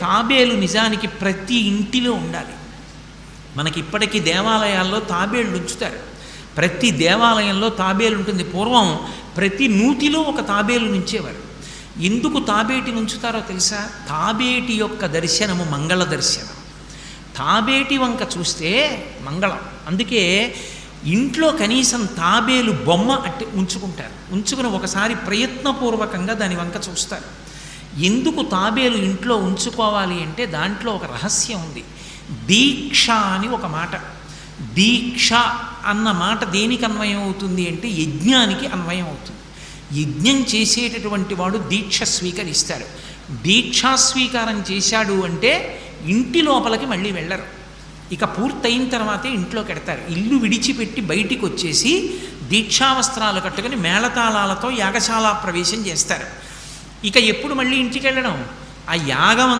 తాబేలు నిజానికి ప్రతి ఇంటిలో ఉండాలి. మనకి ఇప్పటికీ దేవాలయాల్లో తాబేళ్ళు ఉంచుతారు. ప్రతి దేవాలయంలో తాబేలు ఉంటుంది. పూర్వం ప్రతి నూతిలో ఒక తాబేలు నుంచేవారు. ఎందుకు తాబేటిని ఉంచుతారో తెలుసా? తాబేటి యొక్క దర్శనము మంగళ దర్శనం. తాబేటి వంక చూస్తే మంగళం. అందుకే ఇంట్లో కనీసం తాబేలు బొమ్మ ఉంచుకుంటారు. ఉంచుకుని ఒకసారి ప్రయత్నపూర్వకంగా దాని వంక చూస్తారు. ఎందుకు తాబేలు ఇంట్లో ఉంచుకోవాలి అంటే దాంట్లో ఒక రహస్యం ఉంది. దీక్ష అని ఒక మాట. దీక్ష అన్న మాట దేనికి అన్వయం అవుతుంది అంటే యజ్ఞానికి అన్వయం అవుతుంది. యజ్ఞం చేసేటటువంటి వాడు దీక్ష స్వీకరిస్తాడు. దీక్షా స్వీకారం చేశాడు అంటే ఇంటి లోపలికి మళ్ళీ వెళ్ళరు. ఇక పూర్తయిన తర్వాతే ఇంట్లోకి వెడతారు. ఇల్లు విడిచిపెట్టి బయటికి వచ్చేసి దీక్షావస్త్రాలు కట్టుకుని మేళతాళాలతో యాగశాల ప్రవేశం చేస్తారు. ఇక ఎప్పుడు మళ్ళీ ఇంటికి వెళ్ళడం? ఆ యాగం